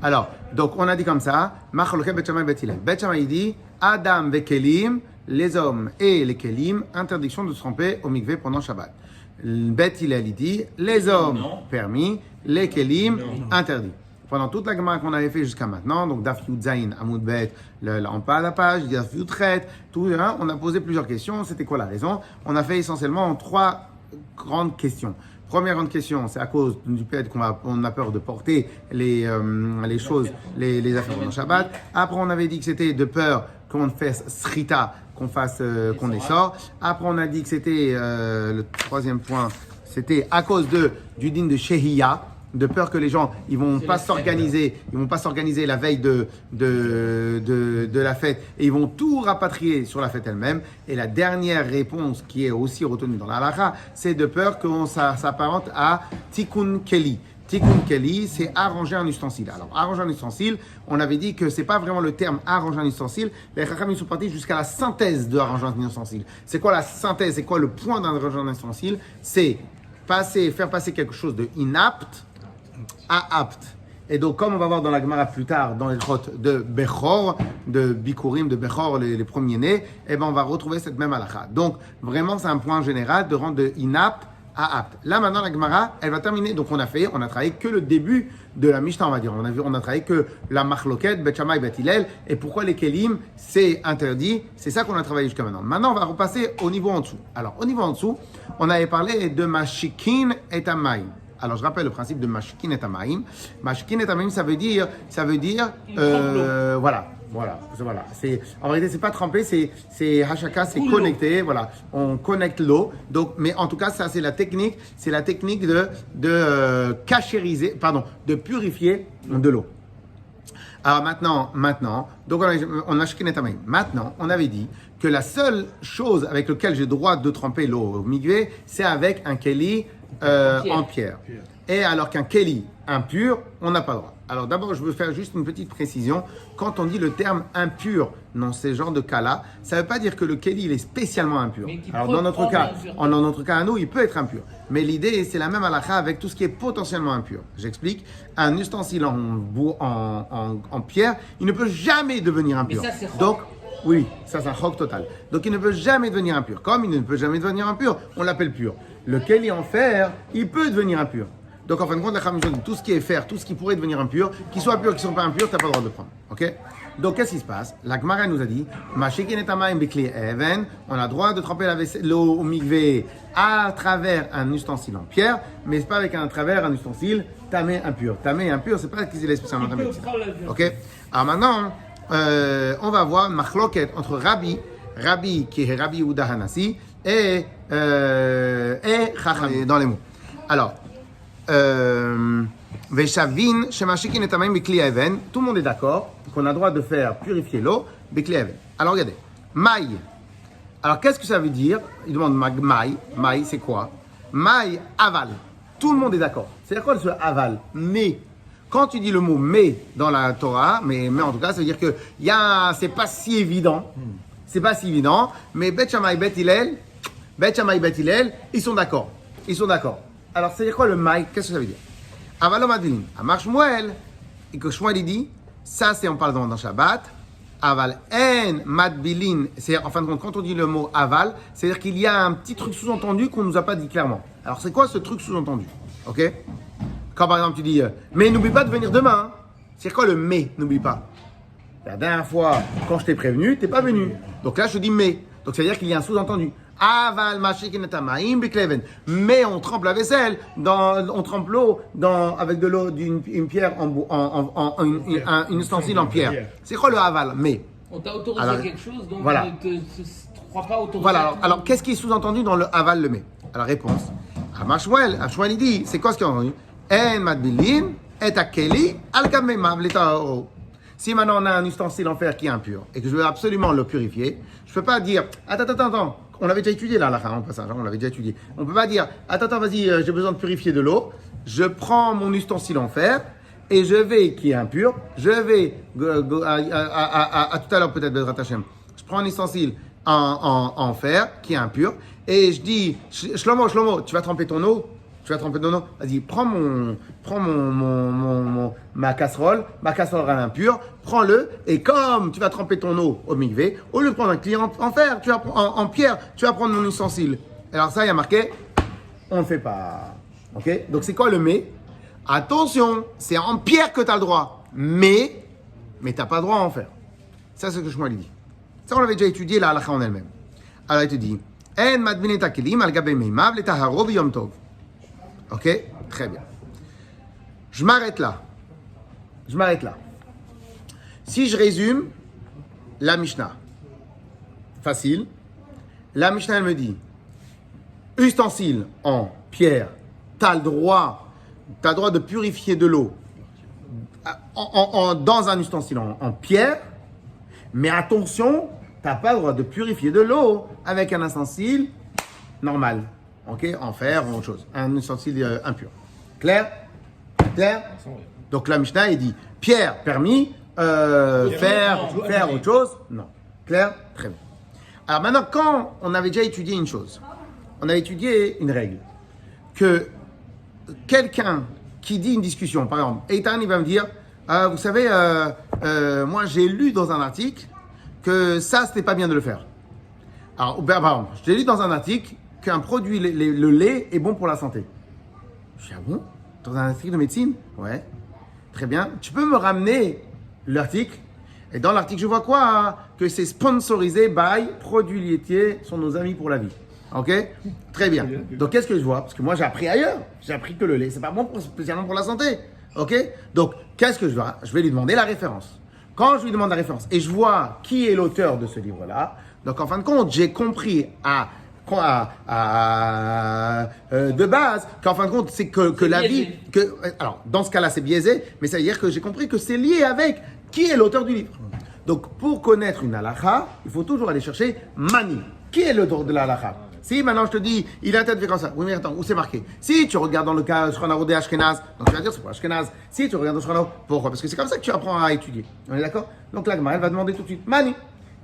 Alors, donc on a dit comme ça, Machloket Bet Shammai Bet Hillel. Bet Shammai dit, Adam ve Kelim, les hommes et les Kelim, interdiction de se tremper au mikvé pendant Shabbat. Bet Hillel il dit, les hommes permis, les Kelim interdits. Pendant toute la gamme qu'on avait fait jusqu'à maintenant, donc Daf Yud Zayin, Amud Bet, en bas de la page, Daf Yud Chet, tout, hein, on a posé plusieurs questions. C'était quoi la raison? On a fait essentiellement 3 grandes questions. Première grande question, c'est à cause du fait qu'on a peur de porter les choses, les affaires pendant Shabbat. Après, on avait dit que c'était de peur qu'on fasse srita, qu'on essore. Après, on a dit que c'était le troisième point, c'était à cause du din de Shehiya, de peur que les gens ils vont pas s'organiser la veille de la fête et ils vont tout rapatrier sur la fête elle-même. Et la dernière réponse qui est aussi retenue dans la halakha, c'est de peur que ça s'apparente à tikkun keli. Tikkun keli, c'est arranger un ustensile. Alors, arranger un ustensile, on avait dit que c'est pas vraiment le terme arranger un ustensile. Les chachamim sont partis jusqu'à la synthèse de arranger un ustensile. C'est quoi la synthèse? C'est quoi le point d'arranger un ustensile? C'est faire passer quelque chose de inapte à apte. Et donc, comme on va voir dans la Gemara plus tard, dans les grottes de Bechor, de Bikurim, de Bechor, les premiers-nés, eh ben, on va retrouver cette même halakha. Donc, vraiment, c'est un point général de rendre de inapte à apte. Là, maintenant, la Gemara, elle va terminer. Donc, on a travaillé que le début de la Mishnah, on va dire. On a travaillé que la Machloket, Bet Shammai, Bet Hillel. Et pourquoi les Kelim, c'est interdit. C'est ça qu'on a travaillé jusqu'à maintenant. Maintenant, on va repasser au niveau en dessous. Alors, au niveau en dessous, on avait parlé de Mashikin et Tamaim. Alors, je rappelle le principe de Mashikin et Tamaim. Mashikin et Tamaim, ça veut dire, voilà. En réalité, c'est pas trempé, c'est hachaka, c'est connecté, voilà. On connecte l'eau. Donc, mais en tout cas, ça, c'est la technique de cachériser, de purifier de l'eau. Alors maintenant, donc on a Mashikin et Tamaim. Maintenant, on avait dit que la seule chose avec laquelle j'ai le droit de tremper l'eau au mikvé, c'est avec un keli en pierre. Et alors qu'un keli impur, on n'a pas le droit. Alors d'abord, je veux faire juste une petite précision. Quand on dit le terme impur dans ces genres de cas-là, ça ne veut pas dire que le keli il est spécialement impur. Alors dans notre cas à nous, il peut être impur. Mais l'idée, c'est la même halakha avec tout ce qui est potentiellement impur. J'explique. Un ustensile en pierre, il ne peut jamais devenir impur. Mais ça, c'est donc, oui, ça c'est un chok total. Donc il ne peut jamais devenir impur. Comme il ne peut jamais devenir impur, on l'appelle pur. Le keli en fer, il peut devenir impur. Donc en fin de compte, la Chachamim dit tout ce qui est fer, tout ce qui pourrait devenir impur, qu'il soit impur, qu'il ne soit pas impur, tu n'as pas le droit de le prendre. Ok? Donc qu'est-ce qui se passe? La Gemara nous a dit, Mashikin et Tamaim bikli even, on a le droit de tremper l'eau au mikvé à travers un ustensile en pierre, mais c'est pas avec à travers un ustensile tamé impur. Tamé impur, c'est pas qu'il est spécialement tamé. Ok? Alors maintenant, on va voir Machloket entre Rabbi qui est Rabbi Yehuda Hanassi et Chacham dans les mots. Alors, Veshavin, Shemashikin et Tamaim bikli even, tout le monde est d'accord qu'on a le droit de faire purifier l'eau bikli even. Alors regardez, maï. Alors qu'est-ce que ça veut dire? Il demande maï. Maï, c'est quoi? Maï aval. Tout le monde est d'accord. C'est quoi ce aval? Mais. Quand tu dis le mot mais dans la Torah, mais en tout cas, ça veut dire que c'est pas si évident. C'est pas si évident. Mais Bet Shammai, Bet Hillel, ils sont d'accord. Alors, c'est quoi le maï? Qu'est-ce que ça veut dire? Avalom adlin. Amar Shmuel, et que Shmuel il dit, ça c'est on parle dans Shabbat. Aval en madbilin. C'est en fin de compte, quand on dit le mot aval, c'est-à-dire qu'il y a un petit truc sous-entendu qu'on nous a pas dit clairement. Alors, c'est quoi ce truc sous-entendu? Ok? Quand par exemple tu dis, mais n'oublie pas de venir demain. Hein. C'est quoi le mais? N'oublie pas. La dernière fois, quand je t'ai prévenu, t'es pas venu. Donc là, je te dis mais. Donc ça veut dire qu'il y a un sous-entendu. Aval mashikin et tamaim bikleven. Mais on trempe la vaisselle, on trempe l'eau avec de l'eau d'une pierre une ustensile en pierre. C'est quoi le aval? Mais. On t'a autorisé quelque chose, donc voilà. ne te crois pas autorisé. Voilà. Alors qu'est-ce qui est sous-entendu dans le aval le mais? Alors réponse. Shmuel il dit, c'est quoi ce qui est entendu? En madbilin et akeli al kamemav l'etao. Si maintenant on a un ustensile en fer qui est impur et que je veux absolument le purifier, je ne peux pas dire attends, on l'avait déjà étudié là en passage, on l'avait déjà étudié. On ne peut pas dire attends, vas-y, j'ai besoin de purifier de l'eau, je prends mon ustensile en fer et qui est impur, je vais à tout à l'heure peut-être Bezrat Hashem. Je prends un ustensile en fer qui est impur et je dis Shlomo, tu vas tremper ton eau. Tu vas tremper ton eau. Vas-y, prends ma casserole impure, prends-le, et comme tu vas tremper ton eau au mikvé, au lieu de prendre un client en fer, tu vas en pierre, tu vas prendre mon ustensile. Alors ça, il y a marqué, on ne fait pas. Ok? Donc c'est quoi le mais? Attention, c'est en pierre que tu as le droit, mais tu n'as pas le droit à en faire. Ça, c'est ce que je lui dit. Ça, on l'avait déjà étudié, la halakha en elle-même. Alors, il te dit, En madbinin ta kelim al gabe meimav le taharo b'yom tov. Ok? Très bien. Je m'arrête là. Si je résume la Mishnah, facile. La Mishnah, elle me dit, ustensile en pierre, tu as le droit de purifier de l'eau dans un ustensile en pierre, mais attention, tu n'as pas le droit de purifier de l'eau avec un ustensile normal, ok, en fer ou autre chose, un ustensile impur. Clair? Donc la Mishnah, il dit pierre permis, fer autre chose, non. Clair? Très bien. Alors maintenant, quand on avait déjà étudié une chose, on avait étudié une règle, que quelqu'un qui dit une discussion, par exemple, Eitan, il va me dire, vous savez, moi j'ai lu dans un article que ça, c'était pas bien de le faire. Alors, par exemple, j'ai lu dans un article qu'un produit, le lait, est bon pour la santé. Je dis, ah bon? Dans un article de médecine? Ouais. Très bien. Tu peux me ramener l'article? Et dans l'article, je vois quoi? Que c'est sponsorisé by Produits laitiers sont nos amis pour la vie. Ok? Très bien. Donc, qu'est-ce que je vois? Parce que moi, j'ai appris ailleurs. J'ai appris que le lait, c'est pas bon spécialement pour la santé. Ok? Donc, qu'est-ce que je vois? Je vais lui demander la référence. Quand je lui demande la référence et je vois qui est l'auteur de ce livre-là, donc en fin de compte, j'ai compris de base qu'en fin de compte, c'est que la vie... alors, dans ce cas-là, c'est biaisé, mais ça veut dire que j'ai compris que c'est lié avec qui est l'auteur du livre. Donc, pour connaître une halakha, il faut toujours aller chercher Mani. Qui est l'auteur de la halakha? Si maintenant je te dis, il a un tête fait comme ça. Oui, mais attends, où c'est marqué? Si tu regardes dans le cas Shulchan des Ashkenaz, donc tu vas dire c'est pour Ashkenaz. Si tu regardes dans Shulchan, pourquoi? Parce que c'est comme ça que tu apprends à étudier. On est d'accord? Donc la Gemara, elle va demander tout de suite, Mani,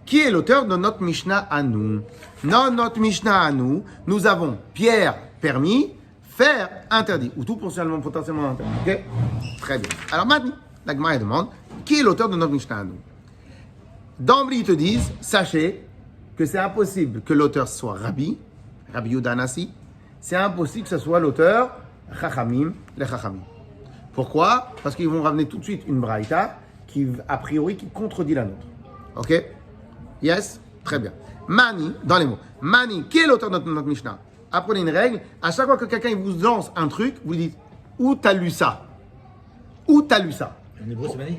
qui est l'auteur de notre Mishnah à nous? Dans notre Mishnah à nous, nous avons pierre permis, fer interdit, ou tout potentiellement interdit. Ok? Très bien. Alors Mani, la Gemara, elle demande, qui est l'auteur de notre Mishnah à nous? D'emblée, ils te disent, sachez que c'est impossible que l'auteur soit Rabbi Yehuda Hanassi, c'est impossible que ce soit l'auteur Chachamim, les Chachamim. Pourquoi? Parce qu'ils vont ramener tout de suite une braïta qui, a priori, qui contredit la nôtre. Ok? Yes? Très bien. Mani, dans les mots. Mani, qui est l'auteur de notre Mishnah? Apprenez une règle. À chaque fois que quelqu'un vous lance un truc, vous lui dites, où t'as lu ça? Où t'as lu ça? En hébreu, c'est Mani.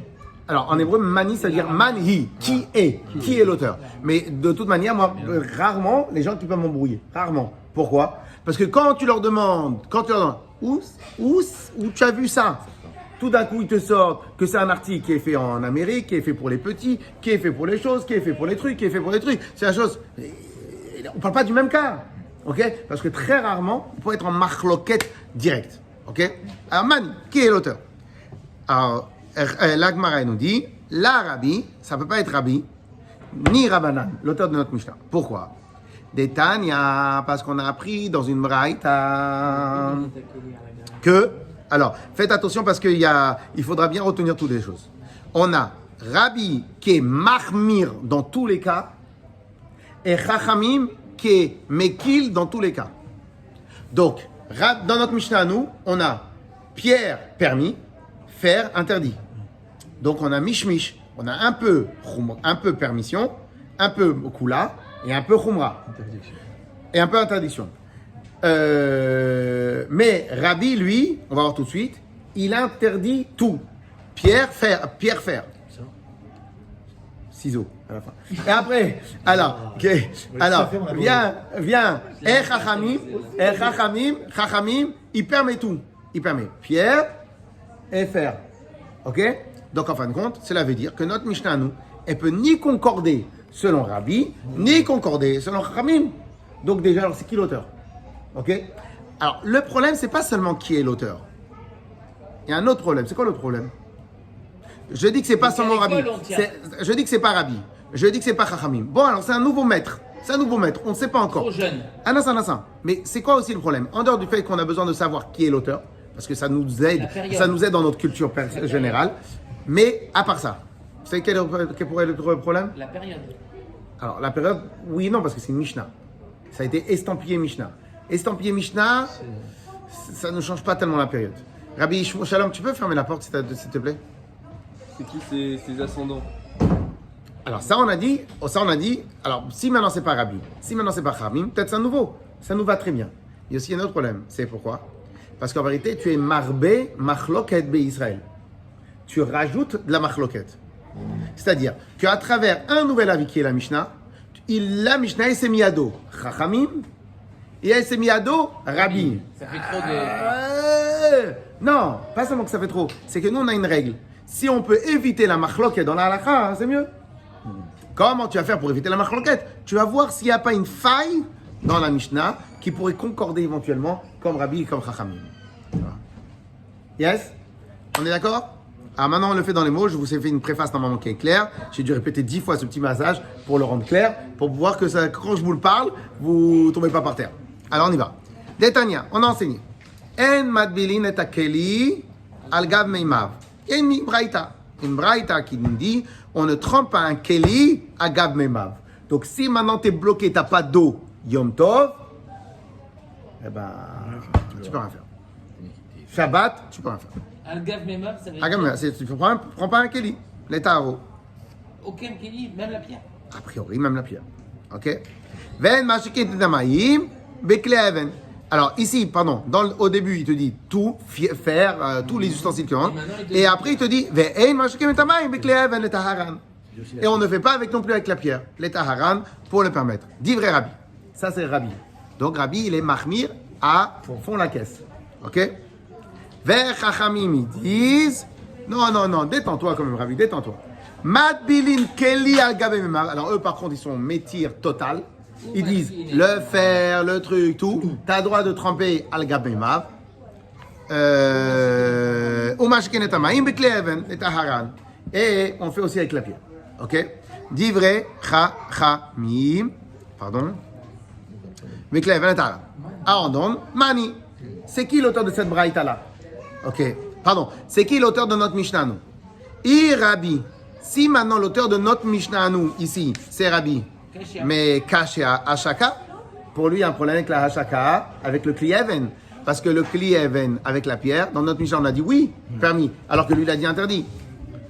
Alors, en hébreu, Mani, ça veut dire Manhi, qui est l'auteur. Mais de toute manière, moi, rarement, les gens qui peuvent m'embrouiller. Rarement. Pourquoi? Parce que quand tu leur demandes, où tu as vu ça? Tout d'un coup, ils te sortent que c'est un article qui est fait en Amérique, qui est fait pour les petits, qui est fait pour les choses, qui est fait pour les trucs, qui est fait pour les trucs. C'est la chose. On ne parle pas du même cas. Ok? Parce que très rarement, on peut être en marloquette directe. Ok? Alors, Mani, qui est l'auteur? Alors, l'Agmara nous dit, la Rabbi, ça ne peut pas être Rabbi, ni Rabbanan, l'auteur de notre Mishnah. Pourquoi? Des Tanya, parce qu'on a appris dans une braïta que, alors, faites attention parce qu'il faudra bien retenir toutes les choses. On a Rabbi qui est Mahmir dans tous les cas, et Chachamim qui est Mekil dans tous les cas. Donc, dans notre Mishnah, nous, on a pierre permis, fer interdit. Donc on a mishmish, on a un peu permission, un peu kula et un peu khumra. Et un peu interdiction. Mais Rabbi, lui, on va voir tout de suite, il interdit tout. Pierre, fer. Ciseaux, à la fin. Et après, alors, viens, Chachamim, il permet tout. Il permet pierre et fer. Ok? Donc, en fin de compte, cela veut dire que notre Mishnah, nous, elle peut ni concorder selon Rabbi, ni concorder selon Chachamim. Donc, déjà, alors, c'est qui l'auteur? Ok? Alors, le problème, c'est pas seulement qui est l'auteur. Il y a un autre problème. C'est quoi l'autre problème? Je dis que c'est pas seulement Rabbi. Je dis que c'est pas Rabbi. Je dis que c'est pas Chachamim. Bon, alors, c'est un nouveau maître. C'est un nouveau maître, on ne sait pas encore. Trop jeune. Un instant. Mais c'est quoi aussi le problème? En dehors du fait qu'on a besoin de savoir qui est l'auteur, parce que ça nous aide dans notre culture générale. Mais à part ça, vous savez quel pourrait être le problème? La période. Alors la période, oui et non, parce que c'est une Mishnah. Ça a été estampillé Mishnah. Estampillé Mishnah, ça ne change pas tellement la période. Rabbi Shalom, tu peux fermer la porte s'il te plaît? C'est qui ses ascendants? Alors ça on a dit, alors si maintenant c'est pas Rabbi, si maintenant c'est pas Khamim, peut-être c'est un nouveau, ça nous va très bien. Il y a aussi un autre problème, c'est pourquoi? Parce qu'en vérité tu es marbé machloket be Israël. Tu rajoutes de la machloket. C'est-à-dire qu'à travers un nouvel avis qui est la Mishnah, la Mishnah elle s'est mis à dos Chachamim et elle s'est mis à dos Rabbi. Ça fait trop de... Non, pas seulement que ça fait trop, c'est que nous on a une règle. Si on peut éviter la machloket dans la halakha, c'est mieux. Comment tu vas faire pour éviter la machloket? Tu vas voir s'il n'y a pas une faille dans la Mishnah qui pourrait concorder éventuellement comme Rabbi et comme Chachamim. Yes? On est d'accord? Alors maintenant on le fait dans les mots, je vous ai fait une préface normalement qui est claire. J'ai dû répéter 10 fois ce petit massage pour le rendre clair, pour voir que ça, quand je vous le parle, vous ne tombez pas par terre. Alors on y va. Détania, on a enseigné. En madbilin et akeli al gav meimav. Il y a une braïta qui nous dit on ne trempe pas un keli à gav meimav. Donc si maintenant tu es bloqué, tu n'as pas d'eau, Yom Tov, eh ben, tu peux rien faire. Shabbat, tu peux rien faire. Al-Gav Memab, ça veut dire... Agav, tu ne prends pas un keli, les taro. Aucun Kéli, même la pierre. A priori, même la pierre. Ok? Ven mashikin tedamaim bekle even. Alors ici, pardon, au début, il te dit tout, faire tous les ustensiles qu'il y a. Et après, il te dit ve'ein mashikin tedamaim bekle even le taharan. Et on ne fait pas avec non plus avec la pierre, les taharan, pour le permettre. Dit vrai Rabbi. Ça, c'est Rabbi. Donc Rabbi, il est mahmir à fond la caisse. Ok? Vers Chachamim, ils disent non, détends-toi quand même, Rabbi, détends-toi. Madbilin Keli al Gabe Memar. Alors eux, par contre, ils sont métiers total. Ils disent le fer, le truc, tout. Tu as le droit de tremper al Gabe Memar. Et on fait aussi avec la pierre. Ok? Divrei Chachamim. Pardon. Aondon, Mani. C'est qui l'auteur de cette braïta là? Ok. Pardon. C'est qui l'auteur de notre Mishnah nous? Rabbi. Si maintenant l'auteur de notre Mishnah nous ici, c'est Rabbi. Mais Kashia Hashaka, pour lui il y a un problème avec la Hashaka, avec le Kli Even. Parce que le Kli Even avec la pierre, dans notre Mishnah on a dit oui, permis, alors que lui il a dit interdit.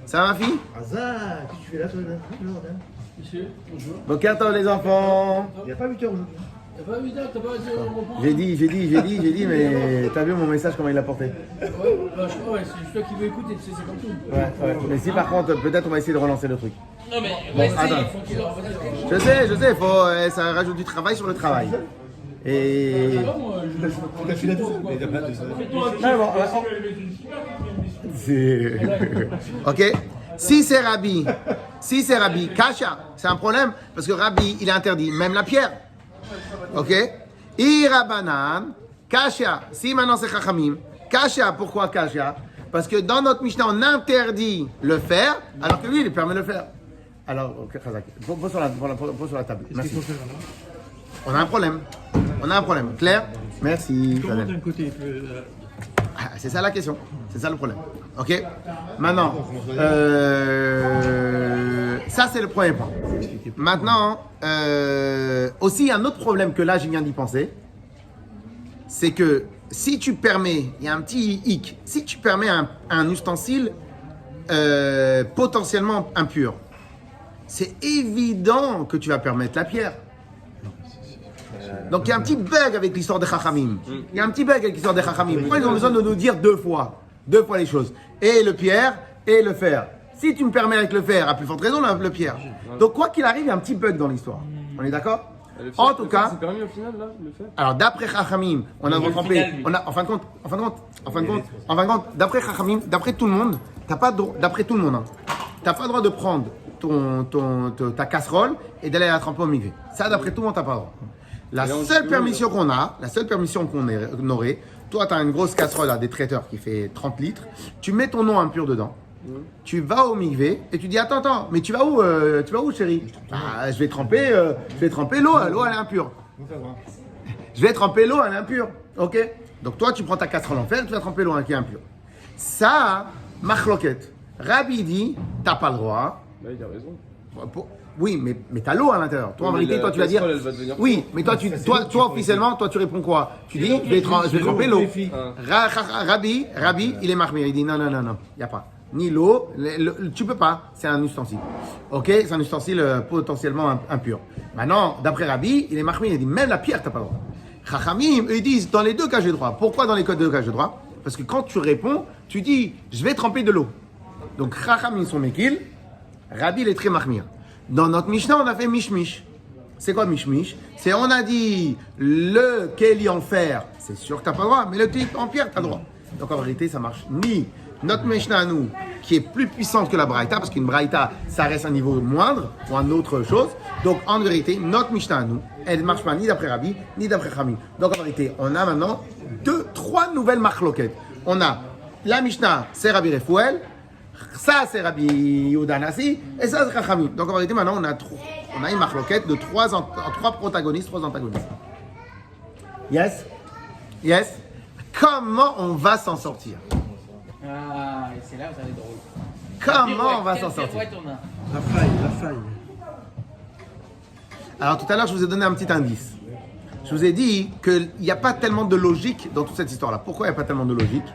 Ça va ma fille? Hazak, qu'est-ce que tu fais là, toi, madame? Monsieur, bonjour. Bonjour à les enfants. Il n'y a pas 8 heures aujourd'hui. T'as pas évident, t'as pas dit au repas. J'ai dit, mais t'as vu mon message comment il l'a porté? Ouais, je crois, ouais, c'est toi qui veux écouter, tu sais, c'est comme tout. Ouais. Mais si par contre, peut-être on va essayer de relancer le truc. Non, mais on va essayer, attends. il faut qu'il leur fasse quelque chose. Je sais, ça rajoute du travail sur le travail. Et. Tu as fait la deuxième, mais il n'y a pas de ça. Ah, bon, c'est. Ok? Si c'est Rabbi, Kasha, c'est un problème, parce que Rabbi, il est interdit, même la pierre. Ok? Irabanan, Kasha, si maintenant c'est Chachamim, Kasha, pourquoi Kasha? Parce que dans notre Mishnah, on interdit le faire, alors que lui, il permet de le faire. Alors, ok, Khazak, pose sur la table. Merci. On a un problème. Claire? Merci. Comment d'un côté C'est ça la question. C'est ça le problème. Ok? Maintenant, ça c'est le premier point. Maintenant, aussi un autre problème que là je viens d'y penser, c'est que si tu permets, il y a un petit hic, si tu permets un ustensile potentiellement impur, c'est évident que tu vas permettre la pierre. Donc il y a un petit bug avec l'histoire des Chachamim. Pourquoi ils ont besoin de nous dire deux fois les choses? Et le pierre et le fer. Si tu me permets avec le fer, à plus forte raison le pierre. Donc quoi qu'il arrive, il y a un petit bug dans l'histoire. On est d'accord? En tout cas, c'est permis au final là, le faire? alors d'après Chachamim, on a retrempé, en fin de compte, d'après Chachamim, d'après tout le monde, t'as pas le droit de prendre ta casserole et d'aller la tremper au mikvé. Ça, d'après tout le monde, t'as pas le droit. La seule permission qu'on aurait, toi, tu as une grosse casserole à des traiteurs qui fait 30 litres, tu mets ton nom impur dedans, Tu vas au mikvé et tu dis attends, mais tu vas où chérie? Je vais tremper l'eau, l'eau elle est impure. Je vais tremper l'eau, elle est impure. Ok? Donc toi tu prends ta casserole en fer, tu vas tremper l'eau qui est impure. Ça, machloket. Rabbi dit, t'as pas le droit. Bah, il a raison. Oui, mais t'as l'eau à l'intérieur. Toi, en Oui, vérité, la toi, tu vas dire. casserole, elle va devenir Oui, mais toi, officiellement, toi, tu réponds quoi? Tu dis, je vais tremper l'eau. Rabbi, il est marmire. Il dit, non, il n'y a pas. Ni l'eau, tu peux pas. C'est un ustensile. Ok? C'est un ustensile potentiellement impur. Maintenant, d'après Rabbi, il est marmire. Il dit, même la pierre, t'as pas le droit. Chachamim, eux, ils disent, dans les deux cas, j'ai le droit. Pourquoi dans les deux cas, j'ai le droit? Parce que quand tu réponds, tu dis, je vais tremper de l'eau. Donc, Chachamim sont mekil. Rabbi, il est très marmire. Dans notre Mishnah, on a fait mishmish. C'est quoi mishmish? C'est on a dit le keli en fer, c'est sûr que tu n'as pas le droit, mais le keli en pierre, tu as le droit. Donc en vérité, ça marche ni notre Mishnah à nous, qui est plus puissante que la Braïta, parce qu'une Braïta, ça reste un niveau moindre, ou une autre chose. Donc en vérité, notre Mishnah à nous, elle ne marche pas ni d'après Rabbi, ni d'après Chamim. Donc en vérité, on a maintenant 3 nouvelles machloket. On a la Mishnah, c'est Rabbi Refuel. Ça, c'est Rabbi Yehuda Nasi, et ça, c'est Chachamim. Donc, en vérité, maintenant, on a une marloquette de 3 protagonistes, 3 antagonistes. Yes? Comment on va s'en sortir? Ah, et c'est là où ça va être drôle. Comment on va s'en sortir? La faille. Alors, tout à l'heure, je vous ai donné un petit indice. Je vous ai dit qu'il n'y a pas tellement de logique dans toute cette histoire-là. Pourquoi il n'y a pas tellement de logique?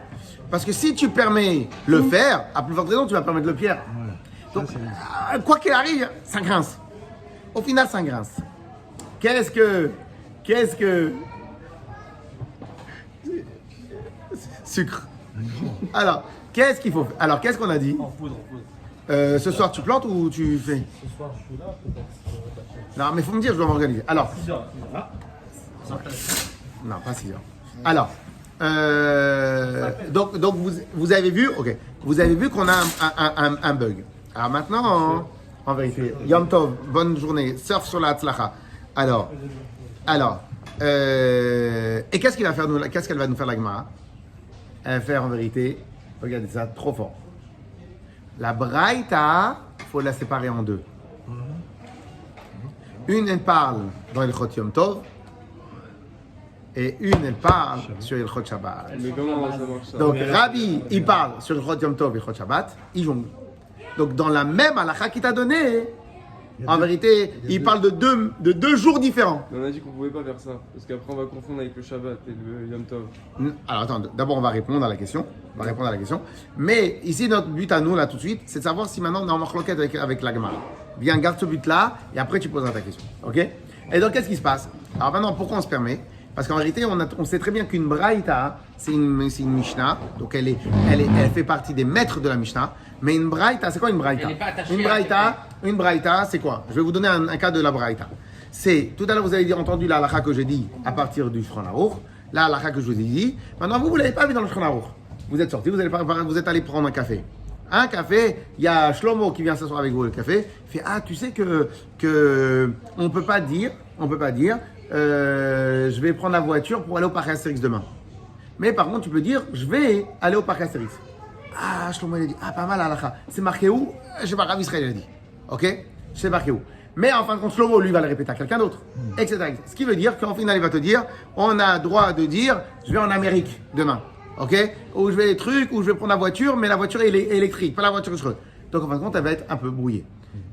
Parce que si tu permets le fer, à plus forte raison, tu vas permettre le pierre. Donc, quoi qu'il arrive, ça grince. Au final, ça grince. Qu'est-ce que... Sucre. Alors, qu'est-ce qu'il faut faire? Alors, qu'est-ce qu'on a dit? En poudre. Ce soir, tu plantes ou tu fais? Ce soir, je suis là, peut-être. Non, mais il faut me dire, je dois m'organiser. Alors... 6 heures. Non, pas 6 heures. Alors... donc vous avez vu, ok, vous avez vu qu'on a un bug. Alors maintenant, en vérité, Yom Tov, bonne journée, surf sur la Hatzlacha. Alors, et qu'est-ce qu'il va faire qu'est-ce qu'elle va nous faire la Gemara? Elle va faire en vérité, regardez ça, trop fort. La Braïta, faut la séparer en deux. Une, elle parle dans le Chot Yom Tov. Et une, elle parle sur le Chot Shabbat. Mais comment ça marche ça? Donc, Rabbi, il parle sur le Chot Yom Tov et le Chot Shabbat, il jongle. Donc, dans la même halakha qu'il t'a donnée, en vérité, il parle de deux jours différents. Mais on a dit qu'on pouvait pas faire ça, parce qu'après on va confondre avec le Shabbat et le Yom Tov. Alors, attends, d'abord, on va répondre à la question. Mais ici, notre but à nous, là, tout de suite, c'est de savoir si maintenant on est en marloquette avec la Gemara. Viens, garde ce but-là, et après, tu poseras ta question. Ok? Et donc, qu'est-ce qui se passe? Alors, maintenant, pourquoi on se permet? Parce qu'en réalité, on sait très bien qu'une Braïta, c'est une Mishnah, donc elle fait partie des maîtres de la Mishnah. Mais une Braïta, c'est quoi une Braïta? Elle n'est pas attachée Une Braïta, c'est quoi? Je vais vous donner un cas de la Braïta. C'est, tout à l'heure, vous avez entendu la halakha que j'ai dit à partir du Shulchan Aruch, la halakha que je vous ai dit. Maintenant, vous ne l'avez pas vu dans le Shulchan Aruch. Vous êtes sorti, vous êtes allé prendre un café. Un café, il y a Shlomo qui vient s'asseoir avec vous au café. Il fait, ah, tu sais que on peut pas dire, je vais prendre la voiture pour aller au parc Astérix demain. Mais par contre, tu peux dire, je vais aller au parc Astérix. Ah, Shlomo, il a dit, ah, pas mal, halakha. C'est marqué où? Je sais pas, Rav Israël, il a dit. Ok? C'est marqué où? Mais en fin de compte, Shlomo, lui, va le répéter à quelqu'un d'autre, etc. Ce qui veut dire qu'en final, il va te dire, on a droit de dire, je vais en Amérique demain. Ok? Ou je vais des trucs, ou je vais prendre la voiture, mais la voiture est électrique, pas la voiture que je veux. Donc en fin de compte, elle va être un peu brouillée.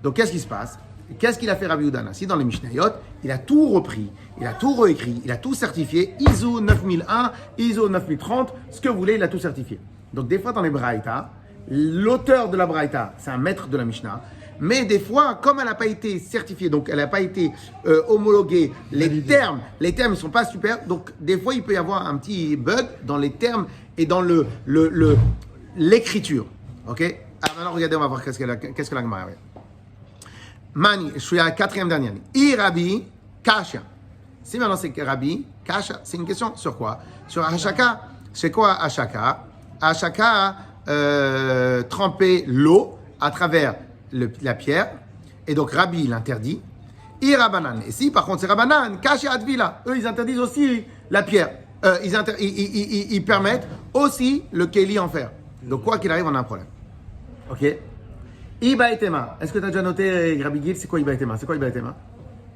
Donc qu'est-ce qui se passe? Qu'est-ce qu'il a fait Rabbi Yehuda Nasi dans les Mishnayot? Il a tout repris, il a tout réécrit, il a tout certifié, ISO 9001, ISO 9030, ce que vous voulez, il a tout certifié. Donc des fois dans les Braïta, l'auteur de la Braïta, c'est un maître de la Mishnah, mais des fois, comme elle n'a pas été certifiée, donc elle n'a pas été homologuée, les termes ne sont pas super, donc des fois il peut y avoir un petit bug dans les termes et dans l'écriture. Ok? Alors maintenant regardez, on va voir qu'est-ce que la Gemara avait. Mani, je suis à la 4e dernière ligne. Rabbi, Kasha. Si maintenant c'est Rabbi, Kasha, c'est une question sur quoi? Sur Hashaka. C'est quoi Hashaka? Hashaka, tremper l'eau à travers la pierre. Et donc Rabbi l'interdit. Rabanan. Et si par contre c'est Rabanan, Kasha Advila. Eux ils interdisent aussi la pierre. Ils permettent aussi le Keli en fer. Donc quoi qu'il arrive, on a un problème. Ok. Iba et Tema. Est-ce que tu as déjà noté, Rabbi Gil, c'est quoi Iba et Tema? C'est quoi Iba et Tema?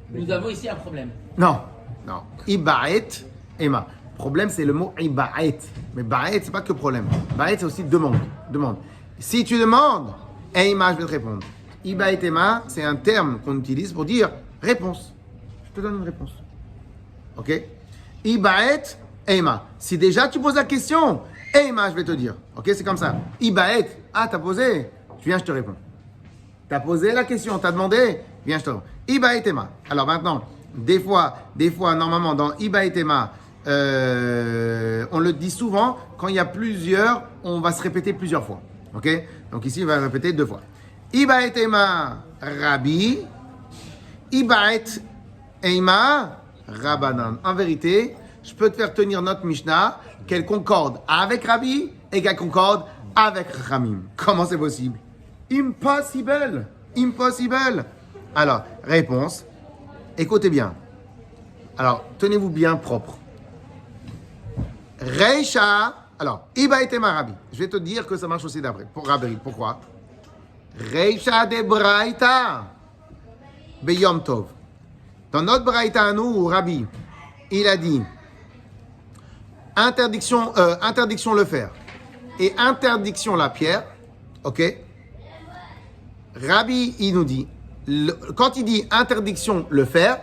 Nous avons ici un problème. Non. Non. Ibaet Ema. Problème, c'est le mot Ibaet. Mais Baet, c'est pas que problème. Baet, c'est aussi demande. Demande. Si tu demandes, Ema, je vais te répondre. Ibaet Ema, c'est un terme qu'on utilise pour dire réponse. Je te donne une réponse. Ok? Ibaet Ema. Si déjà tu poses la question, Ema, je vais te dire. Ok? C'est comme ça. Ibaet. Ah, t'as posé? Viens, je te réponds. T'as posé la question, t'as demandé? Viens, je te réponds. Iba et Tema. Alors maintenant, des fois, normalement, dans Iba et Tema, on le dit souvent, quand il y a plusieurs, on va se répéter plusieurs fois. Ok? Donc ici, il va répéter 2 fois. Iba et Tema, Rabbi. Iba et Ema, Rabbanan. En vérité, je peux te faire tenir notre Mishnah, qu'elle concorde avec Rabbi et qu'elle concorde avec Ramim. Comment c'est possible? Impossible! Impossible! Alors, réponse. Écoutez bien. Alors, tenez-vous bien propre. Reisha. Alors, Iba et Tema Rabbi. Je vais te dire que ça marche aussi d'après. Pour Rabbi. Pourquoi? Reisha de Braïta. Beyom Tov. Dans notre Braïta à nous, Rabbi, il a dit interdiction le fer et interdiction la pierre. Ok? Rabbi, il nous dit, quand il dit interdiction le faire,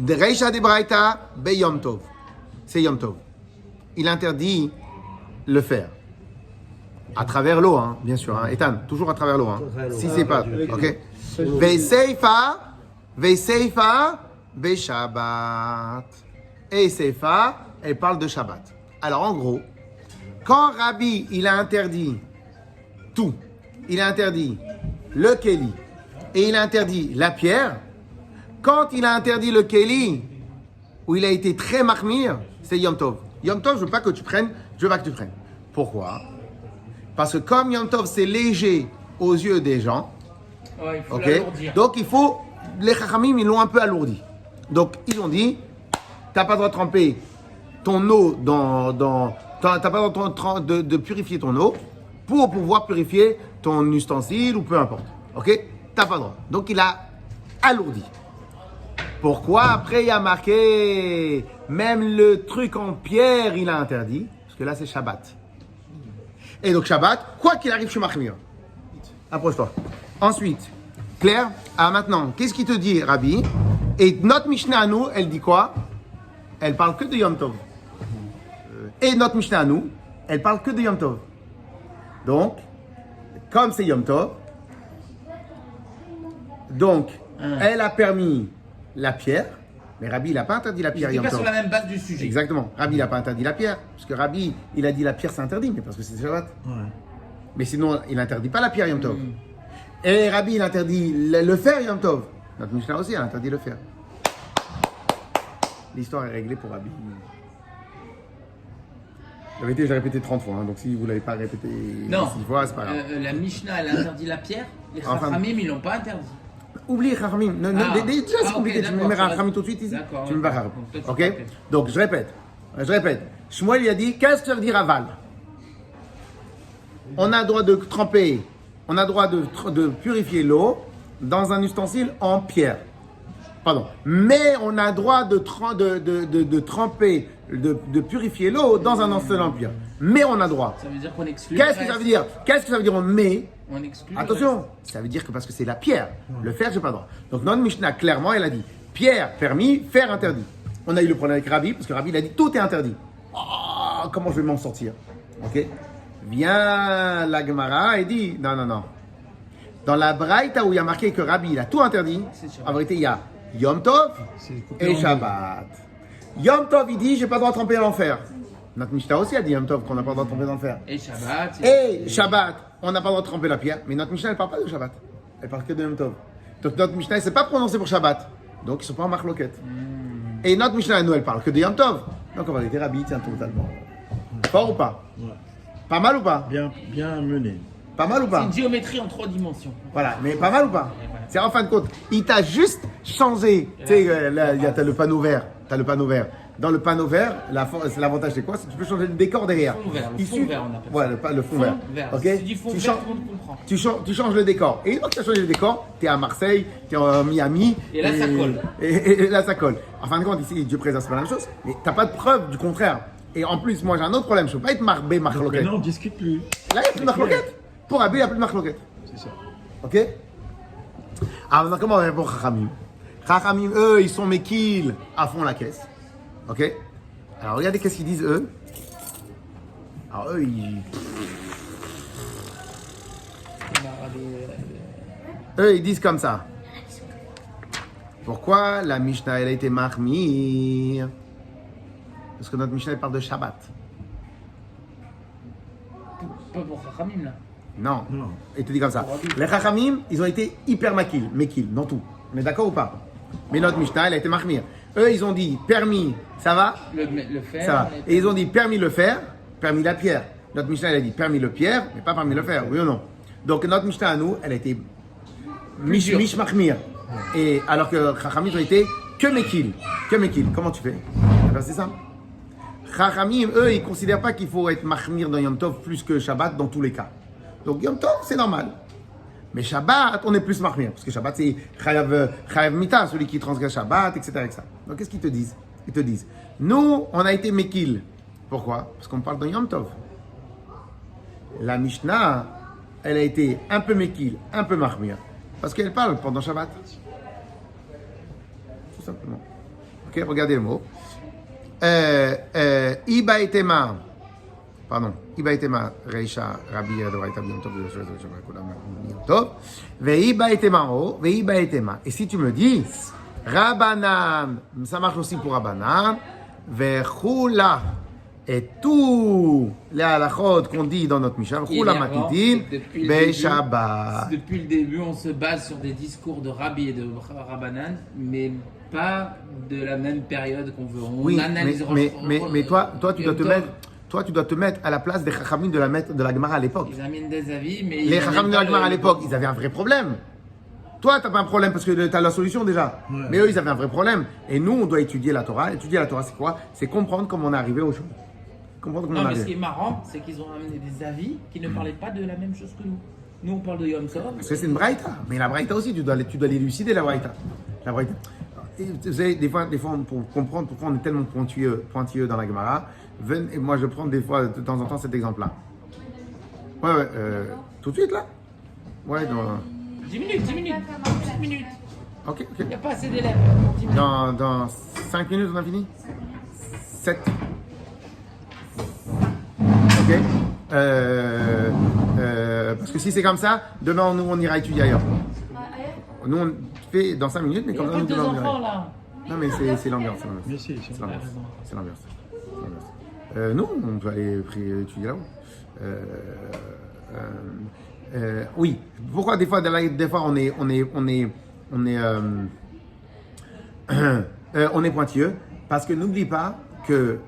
Reisha de Braïta, be Yom Tov. C'est Yom Tov. Il interdit le faire. À travers l'eau, hein, bien sûr. Hein. Ethan, toujours à travers l'eau. Hein. Si c'est pas. Ok. Veiseifa, be Shabbat. Et Seifa, elle parle de Shabbat. Alors en gros, quand Rabbi, il a interdit tout, il a interdit le Kéli et il a interdit la pierre. Quand il a interdit le Kéli, où il a été très marmire, c'est Yom Tov. Yom Tov, je veux pas que tu prennes, je veux pas que tu prennes. Pourquoi? Parce que comme Yom Tov, c'est léger aux yeux des gens, Ouais, il faut l'alourdir. donc il faut, les Chachamim, ils l'ont un peu alourdi. Donc ils ont dit, t'as pas le droit de tremper ton eau t'as pas le droit de purifier ton eau pour pouvoir purifier ton ustensile ou peu importe. Ok? T'as pas le droit. Donc il a alourdi. Pourquoi après il a marqué même le truc en pierre il a interdit? Parce que là c'est Shabbat. Et donc Shabbat, quoi qu'il arrive chez Mahmir. Approche-toi. Ensuite, clair? Ah maintenant, qu'est-ce qu'il te dit Rabbi? Et notre Mishnah à nous, elle dit quoi? Elle parle que de Yom Tov. Et notre Mishnah à nous, elle parle que de Yom Tov. Donc, comme c'est Yom Tov, donc, elle a permis la pierre, mais Rabbi, il n'a pas interdit la pierre Il Yom pas Tov. sur la même base du sujet. Exactement. Rabbi, il n'a pas interdit la pierre, parce que Rabbi, il a dit la pierre c'est interdit, mais parce que c'est Shabbat. Ouais. Mais sinon, il n'interdit pas la pierre Yom Tov. Et Rabbi, il interdit le fer Yom Tov. Notre Mishnah aussi, elle interdit le fer. L'histoire est réglée pour Rabbi. La vérité, je l'ai répété 30 fois, hein, donc si vous ne l'avez pas répété 6 fois, c'est pas grave. La Mishnah, elle a interdit la pierre. Les Enfin, Chachamim, ils l'ont pas interdit. Oublie Chachamim. Déjà, c'est compliqué. Tu me mets Chachamim tout de suite ici. D'accord, Tu me mets pas d'accord. Chachamim. Toi, Ok? tu t'appelles. Donc, je répète. Shmuel, il a dit, qu'est-ce que ça veut dire aval? On a le droit de tremper, on a le droit de purifier l'eau dans un ustensile en pierre. Pardon. Mais on a le droit de tremper, de purifier l'eau dans un ustensile en pierre. Mais on a le droit. Ça veut dire qu'on exclut. Qu'est-ce que ça veut dire? Qu'est-ce que ça veut dire mais? On exclut. Attention, ça veut dire que parce que c'est la pierre, le fer, j'ai pas le droit. Donc notre Mishnah, clairement, elle a dit pierre permis, fer interdit. On a eu le problème avec Rabbi, parce que Rabbi, il a dit tout est interdit. Oh, comment je vais m'en sortir? Ok? Vient la Gemara et dit non. Dans la Braïta où il y a marqué que Rabbi, il a tout interdit, en vérité, il y a Yom Tov et Shabbat. Yom Tov, il dit j'ai pas le droit de tremper dans le fer. Notre Mishnah aussi a dit Yom Tov qu'on n'a pas le droit de tremper dans le fer. Et Shabbat. Et Shabbat, on n'a pas le droit de tremper la pierre, mais notre Mishnah, elle parle pas de Shabbat. Elle parle que de Yom Tov. Donc notre Mishnah, elle ne s'est pas prononcée pour Shabbat. Donc ils ne sont pas en marloquette. Et notre Mishnah, nous, elle parle que de Yom Tov. Donc on va dire Rabbi, tiens totalement. Fort ou pas? Ouais. Pas mal ou pas? Bien mené. Pas mal ou C'est pas? une géométrie en 3 dimensions. Voilà, mais pas mal ou pas? C'est en fin de compte, il t'a juste changé. Tu sais, là, t'as le panneau vert. dans le panneau vert, l'avantage c'est quoi? C'est que tu peux changer le décor derrière. Fond vert, le Il fond suffit- vert, on appelle ça. Ouais, le fond vert. Ok. Si tu dis fond Tu vert, changes- tout le monde comprend. tu changes le décor. Et une fois que tu as changé le décor, tu es à Marseille, tu es en Miami. Et là, ça colle. Et là, ça colle. En fin de compte, ici, Dieu préserve, c'est pas la même chose. Mais tu n'as pas de preuve du contraire. Et en plus, moi, j'ai un autre problème. Je ne peux pas être marbé, marloquette. Maintenant, on ne discute plus. Là, il n'y a plus de marloquette. Pour Abé, il n'y a plus de marloquette. C'est ça. Ok. Alors, maintenant, comment on répond Chachamim? Chachamim, eux, ils sont méquilles à fond la caisse. Ok. Alors, regardez qu'est-ce qu'ils disent, eux. Alors, eux, ils disent comme ça. Pourquoi la Mishnah, elle a été mahmir? Parce que notre Mishnah, elle parle de Shabbat. Pas pour Chachamim, là. Non. Non. Il te dit comme ça. Les Chachamim, ils ont été hyper méquilles dans tout. On est d'accord ou pas? Mais notre Mishnah, elle a été mahmir. Eux, ils ont dit permis, ça va? Le fer. Ça va. Et ils ont dit permis le fer, permis la pierre. Notre Mishnah, elle a dit permis le pierre, mais pas permis le fer, oui ou non? Donc notre Mishnah à nous, elle a été mish mahmir. Et alors que Chachamim ont été que mekil. Que mekil. Comment tu fais? Eh ben, c'est ça. Chachamim, eux, ils ne considèrent pas qu'il faut être mahmir dans Yom Tov plus que Shabbat dans tous les cas. Donc Yom Tov, c'est normal. Mais Shabbat, on est plus mahmir. Parce que Shabbat, c'est Chayav Mita, celui qui transgresse Shabbat, etc. etc. Donc qu'est-ce qu'ils te disent? Ils te disent, nous, on a été mekil. Pourquoi? Parce qu'on parle de Yom Tov. La Mishnah, elle a été un peu mekil, un peu mahmir. Parce qu'elle parle pendant Shabbat. Tout simplement. Ok, regardez le mot. Iba etema. Pardon. Iba etema. Reisha, Rabbi Yadoraita, Yom Tov, Yom Tov. Veiba etema o. Veiba etema. Et si tu me dis, Rabbanan, ça marche aussi pour Rabbanan. Vechula. Et tous les halachot qu'on dit dans notre Mishnah, Chula Matitin, Shabbat. Depuis le début, on se base sur des discours de Rabbi et de Rabbanan, mais pas de la même période qu'on veut. On Oui, analyse. mais toi, tu dois te mettre à la place des Chachamim de la Gemara à l'époque. Ils amènent des avis, mais Les Chachamim de la Gemara à l'époque, ils avaient un vrai problème. Toi, tu n'as pas un problème parce que tu as la solution déjà. Ouais. Mais eux, ils avaient un vrai problème. Et nous, on doit étudier la Torah. Étudier la Torah, c'est quoi? C'est comprendre comment on est arrivé aux choses. Comprendre comment Non, on est mais ce qui arrivé. est marrant, c'est qu'ils ont amené des avis qui ne parlaient pas de la même chose que nous. Nous, on parle de Yom Tov. Parce que c'est une braïta. Mais la braïta aussi, tu dois l'élucider, la braïta. La braïta. Et vous savez, des fois, pour comprendre pourquoi on est tellement pointilleux dans la Gemara, et moi, je prends des fois, de temps en temps, cet exemple-là. Ouais, tout de suite, là? Ouais, 10 minutes. 10 minutes. Ok. Il n'y a pas assez d'élèves. 10 minutes. Dans 5 minutes, on a fini? 7. Ok. Parce que si c'est comme ça, demain, nous, on ira étudier ailleurs. Nous, on fait dans 5 minutes, mais Il n'y a comme pas ça, de nous, deux demain, on ira enfants, ailleurs. là. Non, mais c'est l'ambiance. Mais si, C'est c'est l'ambiance. C'est l'ambiance. Nous, on peut aller étudier là-haut. Oui. Pourquoi des fois on est pointilleux? Parce que n'oublie pas que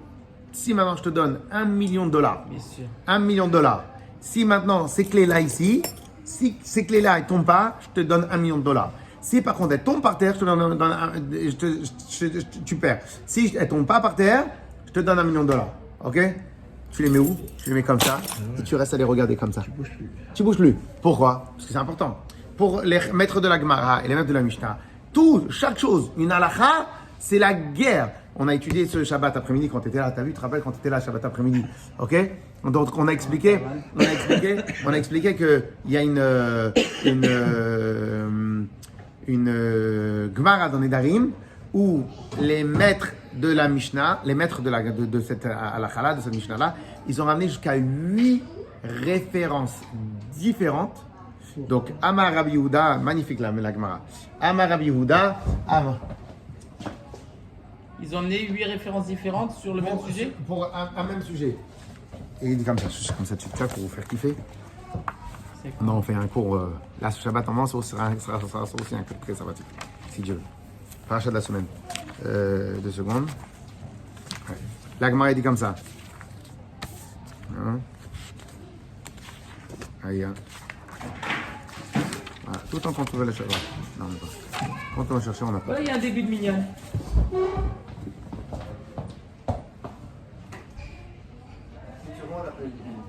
si maintenant je te donne $1 million, Bien sûr. $1 million, si maintenant ces clés-là ici, si ces clés-là ne tombent pas, je te donne $1 million. Si par contre elles tombent par terre, je te donne tu perds. Si elles ne tombent pas par terre, je te donne $1 million. Ok? Tu les mets où? Tu les mets comme ça et tu restes à les regarder comme ça. Tu bouges plus. Pourquoi? Parce que c'est important. Pour les maîtres de la Gemara et les maîtres de la Mishnah, chaque chose, une halakha, c'est la guerre. On a étudié ce Shabbat après-midi quand tu étais là. Tu as vu, tu te rappelles quand tu étais là Shabbat après-midi. Ok? Donc on a expliqué qu'il y a une Gemara dans Nedarim où les maîtres de la Mishnah, les maîtres de cette halakha-là, de cette Mishnah-là, ils ont ramené jusqu'à 8 références différentes. Donc, Amar Rabbi Yehuda, magnifique la Gemara. Amar Rabbi Yehuda, Ils ont amené 8 références différentes sur le même sujet. Pour un même sujet. Et il dit comme ça, tu vois, pour vous faire kiffer. Non, on fait un cours, là, ce Shabbat, en ça sera aussi un cours très sympathique, si Dieu veut. Paracha de la semaine. 2 secondes. Ouais. La Gemara dit comme ça. Hein? Aïe. Voilà. Tout le temps qu'on trouvait le Shabbat. Non, on n'a pas. Quand on va chercher, on n'a pas. Voilà, il y a un début de minyan.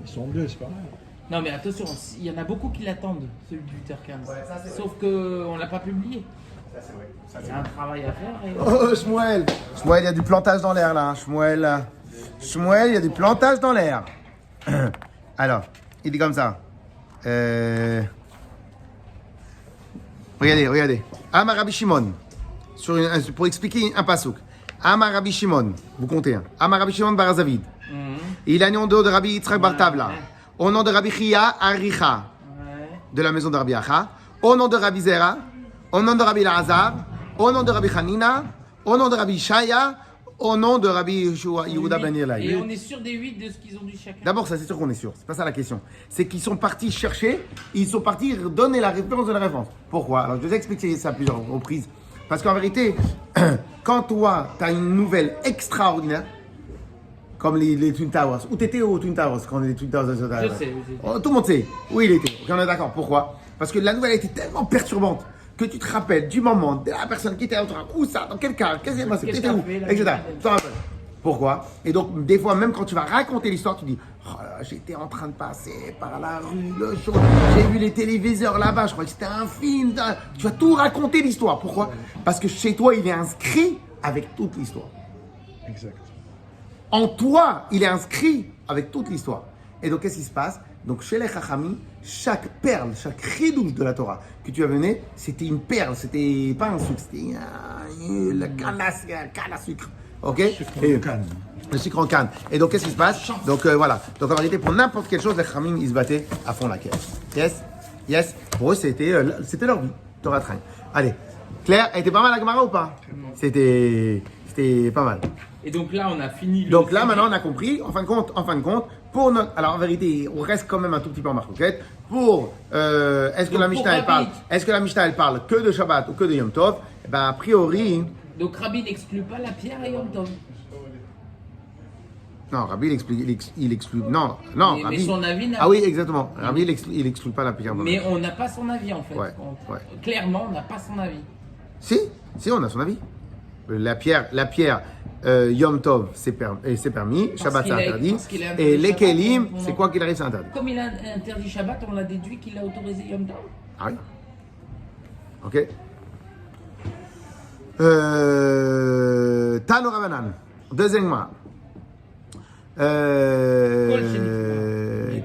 Ils sont deux, c'est pas mal. Non, mais attention, il y en a beaucoup qui l'attendent, celui du 8h15. Sauf qu'on ne l'a pas publié. Il y a un travail à faire. Et... Oh, Shmuel, il y a du plantage dans l'air là. Shmuel, il y a du plantage dans l'air. Alors, il dit comme ça. Regardez. Amar Rabbi Shimon. Pour expliquer un pasouk. Amar Rabbi Shimon. Vous comptez. Amar Rabbi Shimon bar Zavid. Il a nom de Rabbi Yitzhak bar Tavla. Au nom de Rabbi Chia Aricha. De la maison de Rabbi Acha. Au nom de Rabbi Zera. Au nom de Rabbi Lazar. Au nom de Rabbi Hanina. Au nom de Rabbi Shaya. Au nom de Rabbi Yehuda ben Elai. Et on est sûr des 8 de ce qu'ils ont dit chacun. D'abord, ça c'est sûr qu'on est sûr. C'est pas ça la question. C'est qu'ils sont partis chercher, ils sont partis donner la référence de la référence. Pourquoi? Alors, je vais vous expliquer ça à plusieurs reprises. Parce qu'en vérité, quand toi, tu as une nouvelle extraordinaire, comme les Twin Towers, où tu étais aux Twin Towers quand les Twin Towers Je sais. Oh, tout le monde sait où il était. Ok, on est d'accord. Pourquoi? Parce que la nouvelle était tellement perturbante que tu te rappelles du moment de la personne qui était en train, où ça, dans quel cas, qu'est-ce qui s'est passé, t'étais où, etc. Tu te rappelles. Pourquoi? Et donc, des fois, même quand tu vas raconter l'histoire, tu dis oh là, j'étais en train de passer par la rue, le show, j'ai vu les téléviseurs là-bas, je crois que c'était un film. Tu vas tout raconter l'histoire. Pourquoi? Parce que chez toi, il est inscrit avec toute l'histoire. Exact. En toi, il est inscrit avec toute l'histoire. Et donc, qu'est-ce qui se passe? Donc, chez les Chachamim, chaque perle, chaque ridouche de la Torah que tu as mené, c'était une perle, c'était pas un sucre, c'était la canne à sucre. Ok? Le sucre en canne. Et donc, qu'est-ce qui se passe? Donc, voilà. Donc, en réalité, pour n'importe quelle chose, les Chachamim, ils se battaient à fond la caisse. Yes. Pour eux, c'était leur vie. Torah train. Allez. Claire, elle était pas mal la Gemara ou pas? C'était pas mal. Et donc là, on a fini. Donc là, maintenant, on a compris. En fin de compte, pour notre. Alors en vérité, on reste quand même un tout petit peu en marcoquette. Pour est-ce que la Mishnah elle parle que de Shabbat ou que de Yom Tov? Eh ben a priori. Donc Rabbi n'exclut pas la pierre et Yom Tov. Non, Rabbi il exclut. Non, Mais Rabbi. son avis n'a Ah oui, exactement. Rabbi il exclut pas la pierre. Mais on n'a pas son avis en fait. Ouais. Clairement, on n'a pas son avis. Si, on a son avis. La pierre. Yom Tov, c'est permis, Shabbat, c'est interdit. Et les Kelim, c'est quoi qu'il arrive, c'est interdit. Comme il a interdit Shabbat, on a déduit qu'il a autorisé Yom Tov. Ah oui. Ok. Tano Rabanan. Deuxièmement.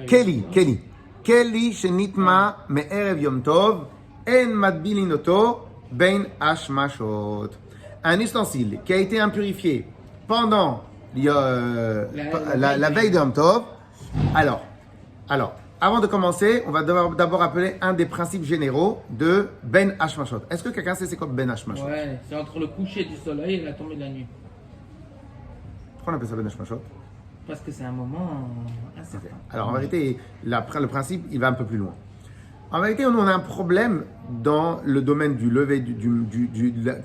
Keli, Shenitma, Me'erev Yom Tov, En Madbilinoto, Ben Ashmashot. Un ustensile qui a été impurifié pendant la veille de Yom Tov. Alors, avant de commencer, on va d'abord appeler un des principes généraux de Ben Hashmashot. Est-ce que quelqu'un sait c'est quoi Ben Hashmashot? Ouais, c'est entre le coucher du soleil et la tombée de la nuit. Pourquoi on appelle ça Ben Hashmashot? Parce que c'est un moment incertain. Alors en vérité, le principe, il va un peu plus loin. En vérité, on a un problème dans le domaine du lever,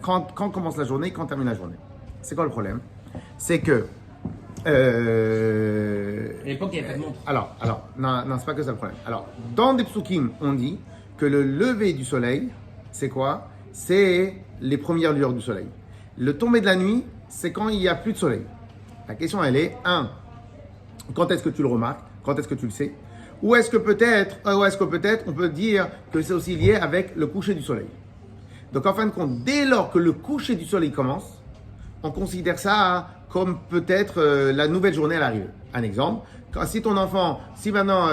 quand commence la journée et quand termine la journée. C'est quoi le problème? C'est que... À l'époque, il n'y avait pas de montre. Alors, non, c'est pas que ça le problème. Alors, dans des psukim, on dit que le lever du soleil, c'est quoi? C'est les premières lueurs du soleil. Le tomber de la nuit, c'est quand il n'y a plus de soleil. La question, elle est, quand est-ce que tu le remarques? Quand est-ce que tu le sais? Ou est-ce que peut-être on peut dire que c'est aussi lié avec le coucher du soleil? Donc en fin de compte, dès lors que le coucher du soleil commence, on considère ça comme peut-être la nouvelle journée à l'arrivée. Un exemple, si ton enfant, si maintenant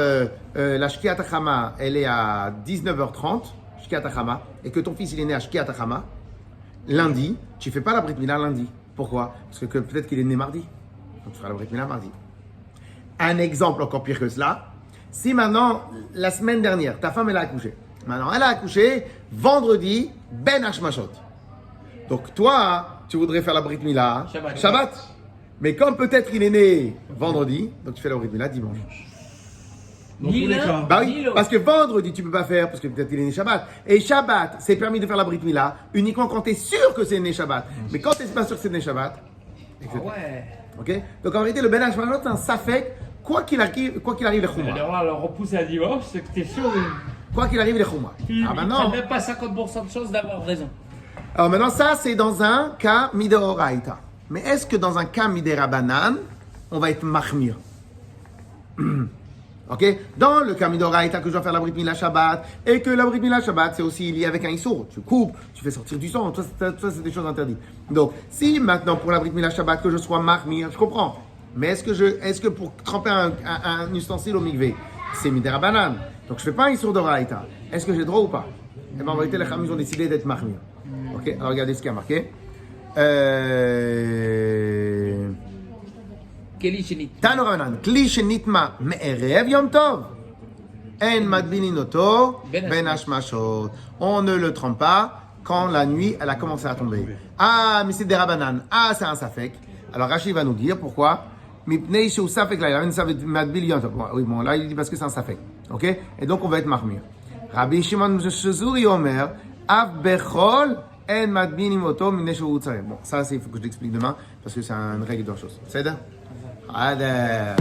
la Shkiat HaChama, elle est à 19h30, Shkiat HaChama, et que ton fils il est né à Shkiat HaChama, lundi, tu ne fais pas la Brit Mila lundi. Pourquoi? Parce que peut-être qu'il est né mardi. Donc tu feras la Brit Mila mardi. Un exemple encore pire que cela, si maintenant, la semaine dernière, ta femme elle a accouché. Maintenant, elle a accouché vendredi, Ben Hashmashot. Donc toi, tu voudrais faire la Brit Mila Shabbat. Mais comme peut-être il est né vendredi, donc tu fais la Brit Mila dimanche. Dans tous les cas. Bah oui, parce que vendredi tu peux pas faire parce que peut-être il est né Shabbat. Et Shabbat, c'est permis de faire la Brit Mila uniquement quand tu es sûr que c'est né Shabbat. Mais quand tu n'es pas sûr que c'est né Shabbat, etc. Ah ouais. Ok? Donc en réalité, le Ben Hashmashot, c'est un safek. Quoi qu'il arrive, le Chouma. Alors, le repousse à dimanche, c'est que t'es sûr. Quoi qu'il arrive, le Chouma. Il Alors ne maintenant, même pas 50% de chance d'avoir raison. alors maintenant, ça c'est dans un cas Mideoraita. Mais est-ce que dans un cas Miderabanan, on va être mahmir? Ok? Dans le cas Midoraïta que je dois faire la Brit Mila Shabbat, et que la Brit Mila Shabbat, c'est aussi lié avec un Issour. Tu coupes, tu fais sortir du sang, ça c'est des choses interdites. Donc, si maintenant pour la Brit Mila Shabbat que je sois Mahmir, je comprends. Mais est-ce que pour tremper un ustensile au mikvé, c'est Midera Banane? Donc je fais pas un Issour d'Oraïta. Est-ce que j'ai droit ou pas? Eh bien en vérité, les Khamis ont décidé d'être Mahmir. Ok? Alors regardez ce qu'il y a marqué. Keli Shenit. Tano Rabanan, Kli Shenitma Me'erev Yom Tov. En Madbinin Oto Ben Hashmashot. On ne le trempe pas quand la nuit elle a commencé à tomber. Ah, mais c'est des Rabanan. Ah, c'est un Safek. Alors Rachid va nous dire pourquoi. Mipnei Sheu Safek là, il y a une Safek Madbil Yom Tov. Oui, bon, là il dit parce que c'est un Safek. Ok? Et donc on va être Mahmir. Rabbi Shimon Shezuri Omer, Av Bechol. En Madbinim Oto Mipnei Sheu Tzareh. Bon, ça, il faut que je l'explique demain parce que c'est une règle de choses. C'est ça? Adèle.